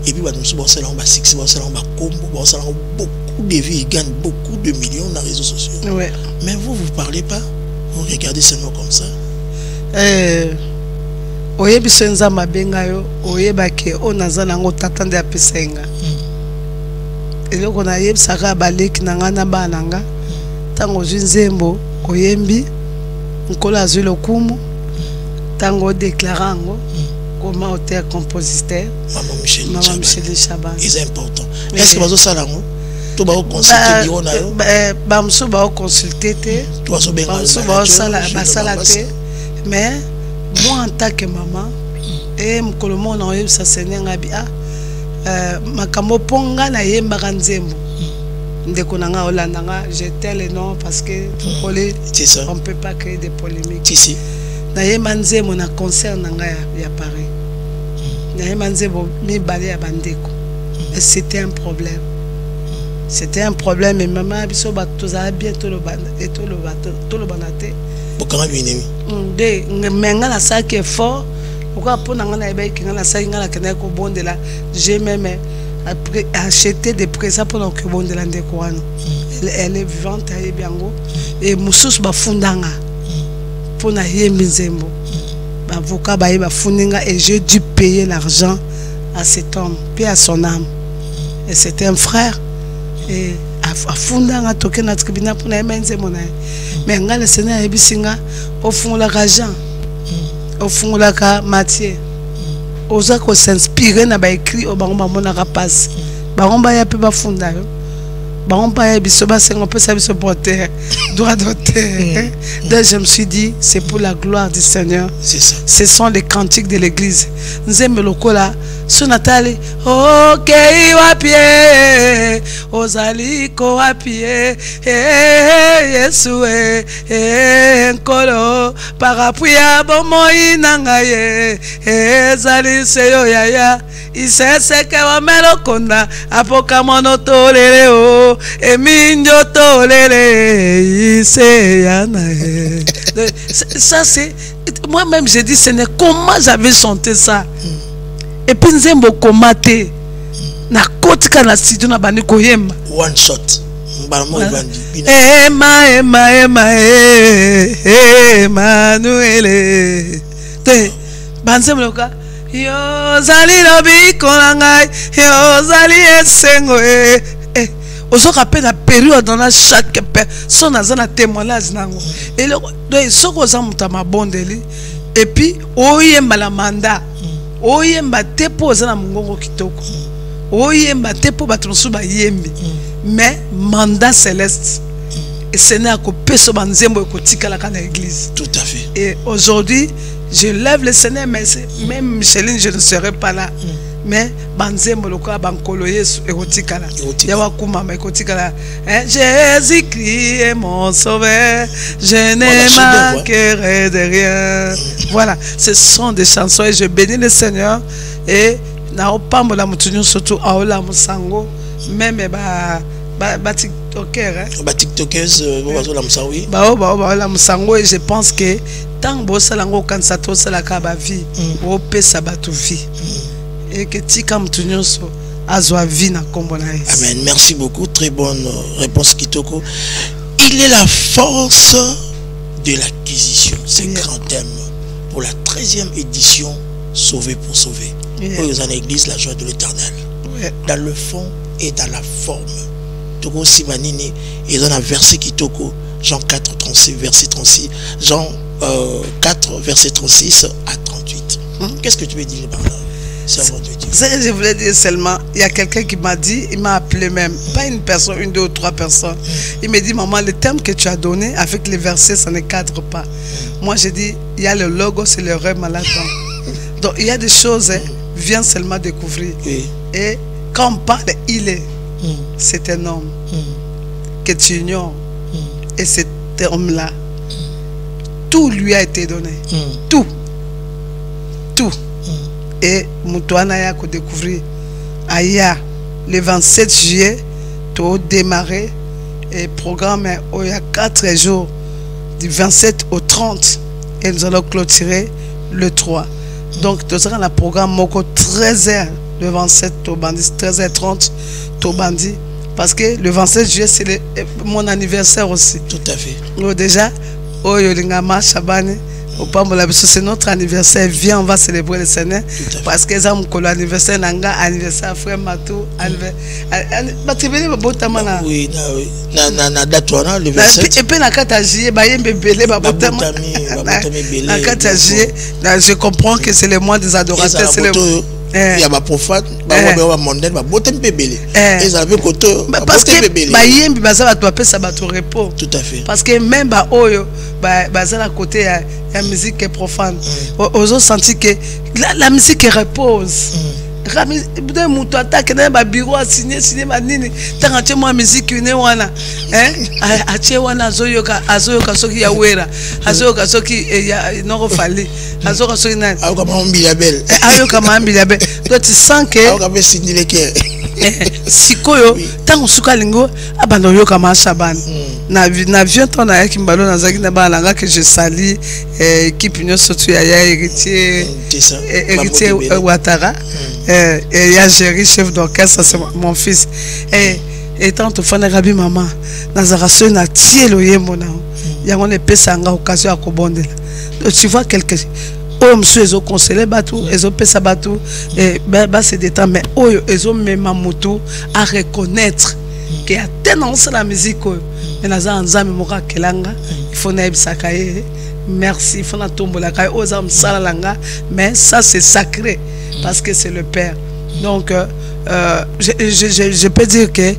et puis ba nous ba sala ba six ba sala ba combo ba sala beaucoup de vies, ils gagnent beaucoup de millions dans les réseaux sociaux. Mais vous parlez pas, vous regardez seulement comme ça. Oye bisenza mabenga yo oye bake onazana ngo tatande apesenga eloko na yebisaka baleki nanga na bananga tango zinzembo oyembi nkola azwi lokumu tango déclarango comme auteur compositeur Maman Michel Chaban. C'est important. Est-ce que vous avez ça tu vas consulter yo na yo ba mso ba consulter te tu vas ba sala te mais moi en tant que maman et mkolomo na yo sa senenga bi makambo ponga na yemba kanzembo ndeko nanga olandanga j'étais le nom parce que on peut pas créer des polémiques ici na yemba nzembo na concert nanga ya Paris na yemba nzembo mi balé ya bandeko et c'était un problème. C'était un problème et maman biso ba tozala bien tout le banate bokanga binemi de menga na ça qui est fort pourquoi pour nanga na ebe kinga na ça inga na kena ko bondela j'ai même acheté des présents pour donc bondela ndeko wana elle est vivante et biango et mususu ba fundanga pour na yembi nzembo ba avocat ba yeba fundinga et j'ai dû payer l'argent à cet homme puis à son âme et c'était un frère et a fundanga toke na tribunal pour na menze mona mais ngale sena ebisinga ofungula ka Jean ofungula ka Mathieu oza ko s'inspirer na ba écrit o bango mona ka passe bango ba ya pe ba funda yo bango ba ya biso ba sengo pe sa biso porter droit d'auteur. Donc je me suis dit c'est pour la gloire du Seigneur. C'est ça. Ce sont les cantiques de l'église. Nzembe lokola sonatali OK wapie ozaliko wapie Yesu nkolo parapuya bomoi nangaye ezali seyo yaya iseseke wa melokonda apoka mono tolele o eminjo tolele iseyana. Ça c'est moi-même j'ai dit c'est comment j'avais chanté ça. Et puis nzembo komate na kotika na studio na bani koyemba one shot Emmanuel te banzembo loka yo zali lobi konanga yo zali esengo ozoka pe na période dans chaque personne a un témoignage nango et donc soko za muta mabondeli et puis oyemba la mandat oyemba te po za na mungongo kitoko oyemba te po batonso ba yembi mais mandat céleste et ce n'est que peso banzembo ekotikala kana église. Tout à fait. Et aujourd'hui je lève le Seigneur mais même Micheline je ne serai pas là. Mais banzembo loka bankolo Yesu ekotikala yawa kumama ekotikala Jésus-Christ est mon sauveur je ne manquerai de rien. Voilà, ce sont des chansons et je bénis le Seigneur et na opambola mutunyo surtout aola musango même ba TikToker, hein? TikTokeuse, oui. La musango, et je pense que tant que vous avez un cansato, c'est la vie, vous pouvez sabato vie. Et que tika mtunyoso azwa vie na kombo na Yesu. Amen. Merci beaucoup. Très bonne réponse, Kitoko. Il est la force de l'acquisition. C'est un grand thème pour la 13e édition, Sauver pour sauver. Pour en église, la joie de l'éternel. Dans le fond et dans la forme. Toko Simanini, et dans un verset Kitoko, Jean 4, 36, verset 36, Jean 4, verset 36 à 38. Qu'est-ce que tu veux dire par là? Je voulais dire seulement, il y a quelqu'un qui m'a dit, il m'a appelé même, pas une personne, une, deux ou trois personnes. Il m'a dit, maman, le thème que tu as donné avec les versets, ça ne cadre pas. Moi, j'ai dit, il y a le logo, c'est le rêve là-dedans. Donc, il y a des choses, viens seulement découvrir. Et quand on parle, il est, c'est un homme que tu ignores. Et cet homme-là, tout lui a été donné. Tout. Tout. Et Moutouana a découvert Aya le 27 juillet, tu as démarré et programme il y a 4 jours, du 27 au 30, et nous allons clôturer le 3. Donc, tu seras dans le programme Moko 13h, le 27 au Bandi, 13h30 au Bandi, parce que le 27 juillet, c'est mon anniversaire aussi. Tout à fait. Donc, déjà, c'est notre anniversaire. Viens, on va célébrer le Seigneur. Parce que c'est mon anniversaire, anniversaire frère Matou. Oui, na date le 27. Et puis na katajier, je comprends que c'est le mois des adorateurs. C'est le il y a ma profane, parce que ça va te repos. Tout à fait. Parce que même à côté il y a la musique profane. Aux autres senti que la musique repose. Mutu atake na ba bureau a signé manini tangache moi musique une wana ache wana azoyoka soki ya wera azoyoka soki ya noko fali azoyoka soki na ayoka mambi ya belle ayoka mambi ya belle. Donc tu sens que ayoka be sindile ke sikoyo tango suka lingo abando yoka mashabani na vieux temps na kimbalo na zaki na balanga que je salue équipe union surtout ya héritier Ouattara. Et il y a Géry, chef d'orchestre, c'est mon fils. Et tant que fan Rabi maman, Nazaraso na tielo yemona. Il y a une pesanga occasion à kobondela. Tu vois quelque chose. Oh monsieur, ils ont conseillé batou, ils ont pesa batou. Et c'est des temps, mais oh ils ont même mamutu à reconnaître qu'il y a tellement de la musique. Mais Nazar Nzame Mora Kelanga, il faut naïb sakaye. Merci, il faut na tombola kay ozam salalanga. Mais ça c'est sacré. Parce que c'est le Père. Donc, je peux dire que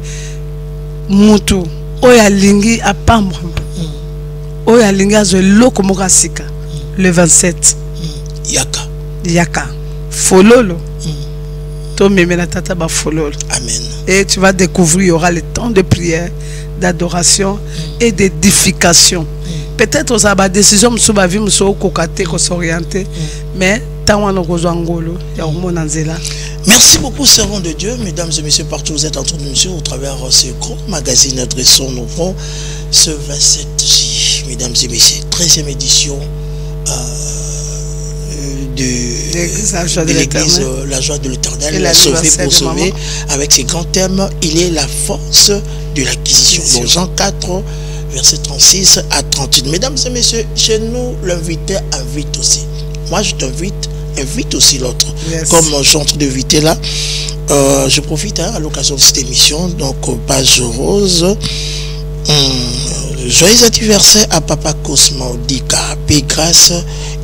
Moutou, Oya Lingi a Pambra, Oya Lingi a Loko Mokasika, le 27. Yaka. Fololo. Tomemena Tata ba Fololo. Amen. Et tu vas découvrir, il y aura le temps de prière, d'adoration et d'édification. Peut-être aux abats décision, nous sommes vie, nous sommes cocatés, nous sommes orientés, mais merci beaucoup, servants de Dieu, mesdames et messieurs, partout où vous êtes en train de nous suivre au travers de ce grand magazine adressant nos fonds, ce 27J, mesdames et messieurs, 13e édition de l'église La Joie de l'Éternel, la sauver pour sauver, avec ces grands thèmes, il est la force de l'acquisition. Donc Jean 4, verset 36 à 38. Mesdames et messieurs, chez nous, l'invité invite aussi. Moi, je t'invite, invite aussi l'autre. Yes. Comme je suis en train d'inviter là, je profite à l'occasion de cette émission, donc page rose. Joyeux anniversaire à Papa Cosmo Dika, paix, grâce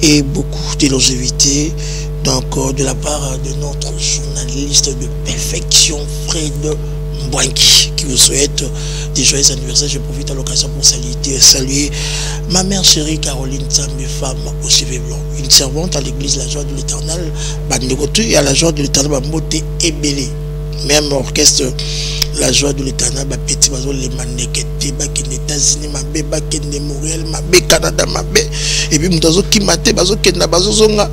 et beaucoup de longévité. Donc, de la part de notre journaliste de perfection, Fred Mbwangi, qui vous souhaite des joyeux anniversaires. Je profite à l'occasion pour saluer ma mère chérie Caroline Tambe, femme aux cheveux blancs, une servante à l'église La Joie de l'Éternel, et à La Joie de l'Éternel, Bamote et Belé. Même orchestre La Joie de l'Éternel, petit bazo les manekete, baki les États-Unis, ma bé, baki les Montréal, ma bé Canada, ma bé. Et puis mutazo qui mate, bazo kenda, bazo zonga.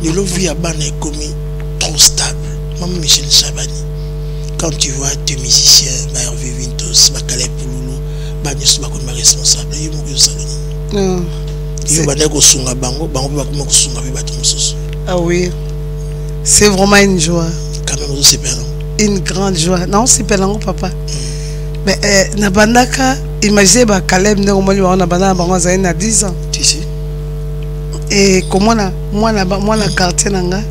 Le lovi à ban est commis trop stable. Maman Michel Chabani. Quand tu vois tes musiciens, Hervé Vinto, si bakala epululu ba nyeso ba comme responsable yo mo saloni yo ba ndeko sunga bango ba kuma kusunga bi bato mosusu. Ah oui, c'est vraiment une joie. Quand même c'est super. Une grande joie. Non, c'est pas non papa. Mais na bandaka imaginez ba Caleb ne omoni ba na bandana bango za na 10 ans. Tu sais. Et comment moi na quartier nanga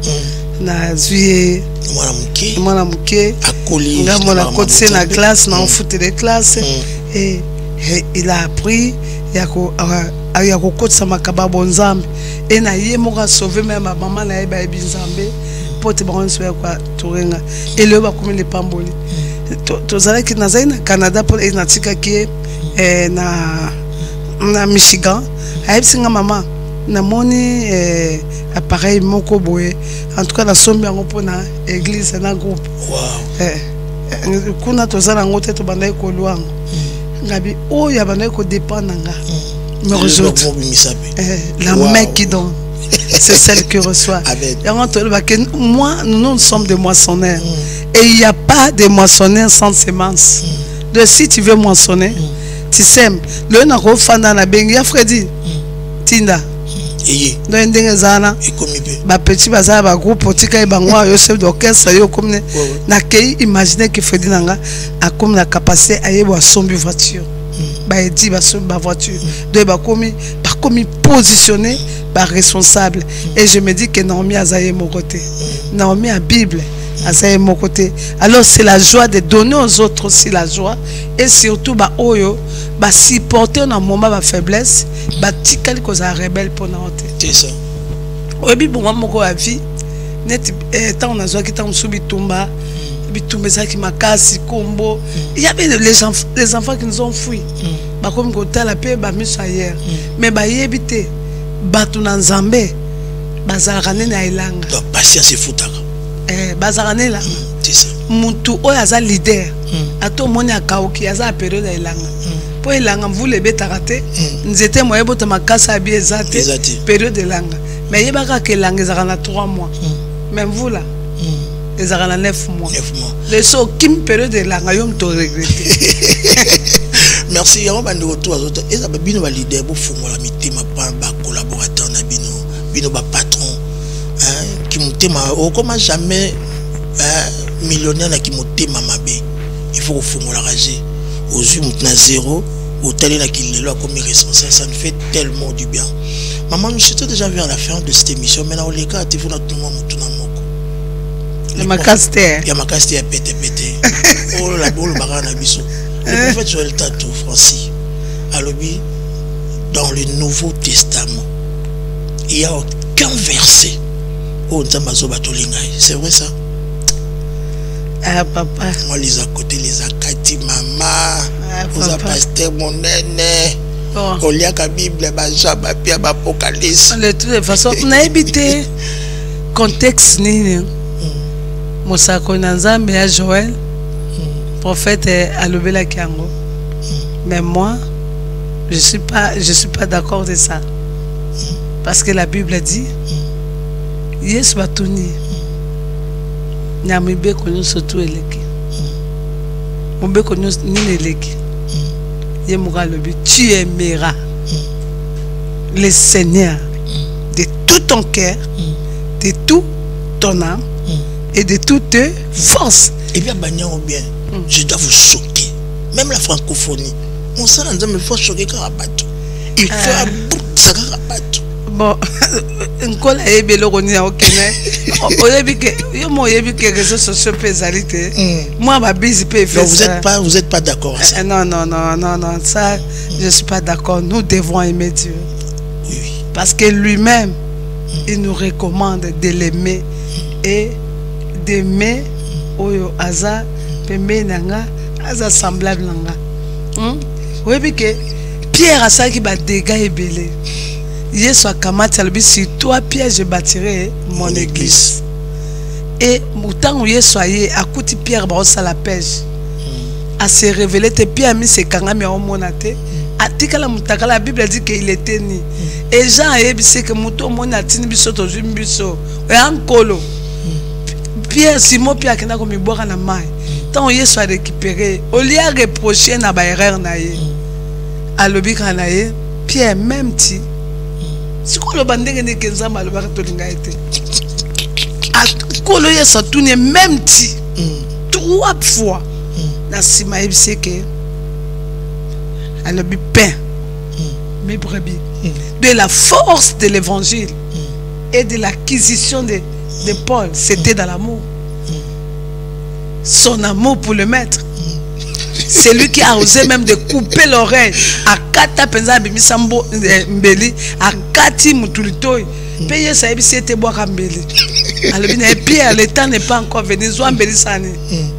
na zuye mwana muke akoli nga mona côté na classe na foot de classe et il a appris yako kotsa makaba bonzambe et na ye moko sauver même maman na ye ba binzambe pote ba on soit quoi tourenga et le ba comme les pamboli to zala ki na zaina Canada pour na tika ki na Michigan a singa maman na moni appareil moko boye en tout cas la sombi yango pona église na groupe. Wow. Kuna to zala ngote to bandai ko luango ngabi o ya bandai ko dépendre nga me rejoute la main qui donne c'est celle qui reçoit. Moi nous sommes des moissonneurs et il n'y a pas de moissonneurs sans semence. Donc si tu veux moissonner tu sèmes le na ko fanda na bengi ya Freddy tinda donc ndenge zana ba petit bazala ba groupe tika bangwa yo chef d'orchestre yo comme na kei imaginer que Freddy nanga a comme la capacité à yebo sombi voiture ba edi ba sombi ba voiture donc ba komi positionné ba responsable et je me dis que Naomi azaye mon côté Naomi a Bible azaye mon côté alors c'est la joie de donner aux autres aussi la joie et surtout ba oyo ba supporter na moment ba faiblesse ba tikali ko za rebelle pour na hote c'est ça obi bon moko a vie net tant on a zo ki tant subi tumba bitumba ça qui makasi kombo il y avait les enfants qui nous ont fui ba comme ko tala pe ba miso hier mais ba yebite batu na nzambe bazalaka na ilanga donc patience futaka bazalaka là c'est ça mutu oyo aza leader ato moni akauki aza période ya ilanga po ilanga mvule betaka te nzete moye bota makasa abi ezate période ilanga mais yebaka ke ilanga ezaka na 3 mois mais mvula ezaka na 9 mois le so kim période ilanga yo mto regretter. Merci yango bandi retour azoto eza ba bino ba leader bo fungola mitema pa ba collaborateur na bino ba patron qui mutema o comme jamais millionnaire na qui mutema mabe il faut fungola rager aux yeux mutna zéro au télé na qui lelo comme responsable ça nous fait tellement du bien. Maman nous sommes déjà vers la fin de cette émission mais dans les cas tu faut notre moment mutuna moko le makaster ya makaster pété oh la bolo barana biso. Le prophète Joël Tatou Francis alobi dans le Nouveau Testament il n'y a aucun verset où c'est vrai ça? Ah papa moi les à côté les akati mama vous a pasteur mon néné on lit la Bible ba pia ba apocalypse de toute façon on a évité contexte ni mosako na Nzambe ya Joël prophète alobela kiango mais moi je suis pas d'accord de ça parce que la Bible dit Yesu batuni nyamibe konyo sotu eleki mbe konyo nini eleki ye muka lobi tu aimeras le Seigneur de tout ton cœur de tout ton âme et de toute force. Et bien bien je dois vous choquer. Même la francophonie. On s'en a dit, mais il faut choquer Karabato. Il faut un bout de Karabato. Bon, un col est beloroni à Okene. Que réseaux sociaux pézalité. Moi, ma bise peut faire ça. Vous êtes pas d'accord. Non, ça, je suis pas d'accord. Nous devons aimer Dieu. Oui. Parce que lui-même, il nous recommande de l'aimer et d'aimer Oyo Aza. Nanga aza semblable nanga oui que Pierre a ça qui bat dégâts et belé Yesu akamati alobi sur toi Pierre je bâtirai mon église et autant Yesu aye akuti Pierre ba osa la pêche a se révéler te Pierre mi se kangami a omonate atikala mutakala la Bible dit qu'il était ni et Jean a dit que muto mona tini biso to jumbiso et ankolo Pierre Simon Pierre kena ko mi boka na mai tant il soit récupéré au lieu de reprocher na ba erreur na ye alobi kana ye Pierre même ti si ko lo bandenge ne kenza malo ba to linga ete ko lo yesa tuni même ti 3 fois na sima ebise ke alobi pain mes brebis de la force de l'évangile et de l'acquisition de Paul, c'était dans l'amour. Son amour pour le maître. C'est lui qui a osé même de couper l'oreille à Kata Penza Bimisambo Mbeli, à Kati Mutulitoi. Payé ça, c'était boire Mbeli. Alors, Pierre, le temps n'est pas encore venu. Zoan Mbeli Sani.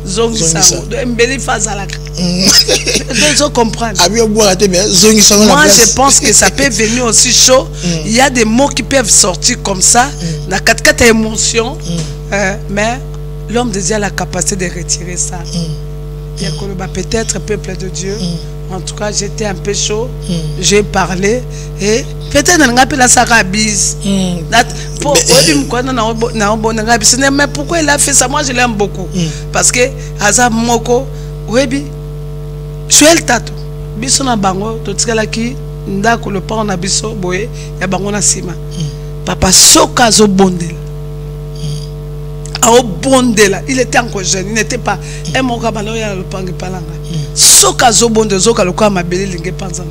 Zongi Sango. Mbeli Fazalak. Ils comprennent. Moi, je pense que ça peut venir aussi chaud. Il y a des mots qui peuvent sortir comme ça. Dans 4 émotions. Mais l'homme de Dieu a la capacité de retirer ça. Peut-être peuple de Dieu. En tout cas, j'étais un peu chaud. J'ai parlé. Et peut-être qu'on a appelé la Sarabise. Mais pourquoi il a fait ça? Moi, je l'aime beaucoup. Parce que Azam Moko, Webi, Joël Tato, Bissona Bango, Totskalaki, Ndako le parent Nabiso, Boye, Yabangona Sima. Papa Soka Zo Bondel. Il était encore jeune, il n'était pas un mokabalo ya le pangi palanga. Soka zo bonde zoka le kwa mabeli linge panzana.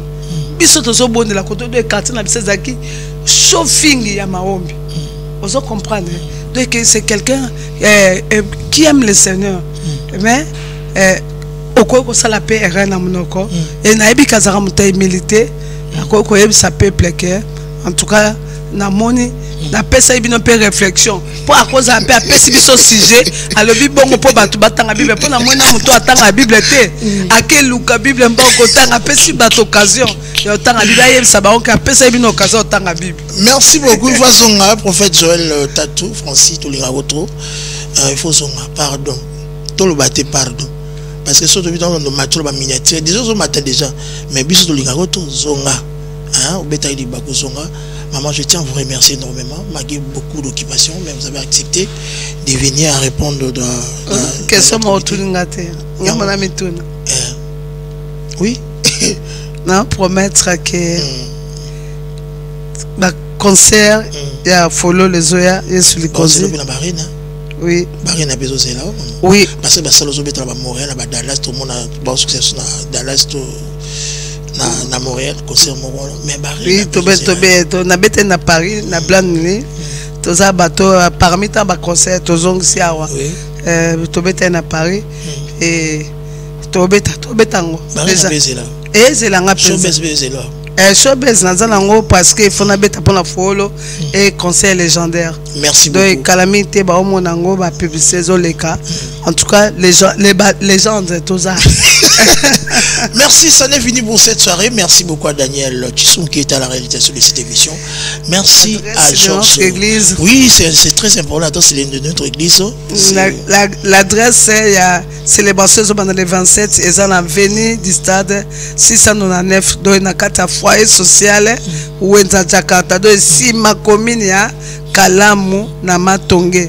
Biso to zo bonde la koto de quartier na bisezaki chauffing ya maombi. Vous comprenez? Donc c'est quelqu'un qui aime le Seigneur. Mais okoko sala pe erena munoko et na ebi kazara mutai milité akoko ebi sa peuple que en tout cas na moni na pesa ibino pe réflexion pour à cause un peu à pesi biso sujet alors bibongo po batu batanga bible pour na mona muto atanga bible te akeluka bible mboko tanga pesi bato occasion ya tanga bible yeb sabaron ka pesa ibino occasion tanga bible. Merci beaucoup Vazonga prophète Joël Tatou Francis Tolinga Wotro il faut zonga pardon tout le baté pardon parce que surtout dans le match ba miniature déjà au matin déjà mais biso Tolinga Wotro zonga hein au bétail di bako zonga. Maman, je tiens à vous remercier énormément. Malgré beaucoup d'occupations, mais vous avez accepté de venir à répondre dans... Question oui. Non, promettre que le concert, il y a follow les oya, il y a sur les causes. Oui. Oui. Parce que ça, les oya, Montréal, Dallas, tout le monde a bon succès dans Dallas, na Montréal concert Montréal mais oui to na bete na Paris na Blanc-Nuit to za bato parmi ta ba concert to zongsi awa to bete na Paris et to beta ngo déjà et c'est la showbiz na zanango parce que il faut na beta pour la follow et concert légendaire. Merci beaucoup. Donc calamité ba omonango ba publicité zoleka en tout cas les légendes tout ça. Merci, ça n'est fini pour cette soirée. Merci beaucoup à Daniel Chissoum qui est à la réalisation de cette émission. Merci à Georges. Oui, c'est très important. C'est l'une de notre église. L'adresse, c'est les Basses pendant les 27 et ça a venu du stade 699 dans une carte foyer social ou en Jakarta. Donc, si ma commune ya Kalamu na Matonge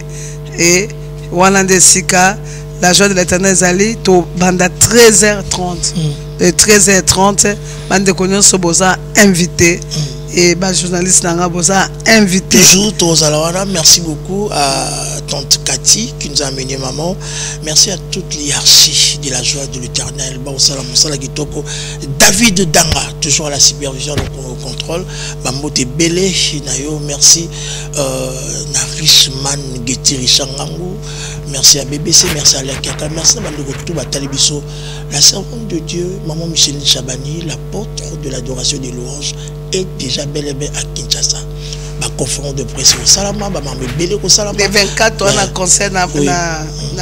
et Walande Sika. La joie de l'éternel Zali, to banda 13h30. De 13h30, bande connaissance soboza invité. Et bah journaliste nanga boza invité. Toujours Tozalawana, merci beaucoup à tante Cathy qui nous a amené maman. Merci à toute l'hierarchie de la joie de l'éternel. Bah Moussala Gitoko, David Danga, toujours à la supervision, au contrôle. Bambote Belé, Nayo, merci. Narishman Geti Richangangu. Merci à BBC, merci à Lekaka, merci à Bandoutou Batalibiso, la servante de Dieu, maman Micheline Chabani, l'apôtre de l'adoration des louanges, est déjà bel et bien à Kinshasa. Ma conférence de presse au Salama, ma maman Belé au Salama. Les 24 on a concert na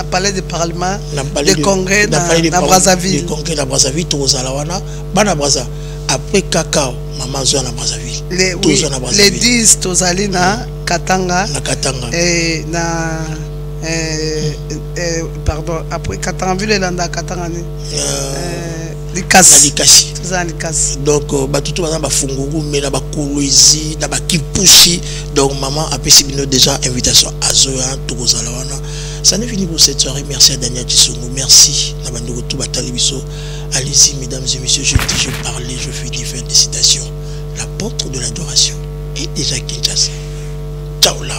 palais de parlement, le congrès na Brazzaville. Le congrès na Brazzaville, au Zalawana, Bana Brazza. Après Cacao, maman Zoa na Brazzaville. Les 10 Tozali na Katanga. Na Katanga. Et na pardon, après Katanga, vu les landa Katanga. Likasi. Donc, tout le monde funguru, mais na bakuluizi, na bakipushi. Donc, maman a pu déjà invitation à Zoya, Togozalawana. Ça n'est fini pour cette soirée. Merci à Daniel Chisongo. Merci. Allez-y, mesdames et messieurs. Je dis, je parlais, je finis, faire des citations. L'apôtre de l'adoration est déjà Kinshasa. Ciao là.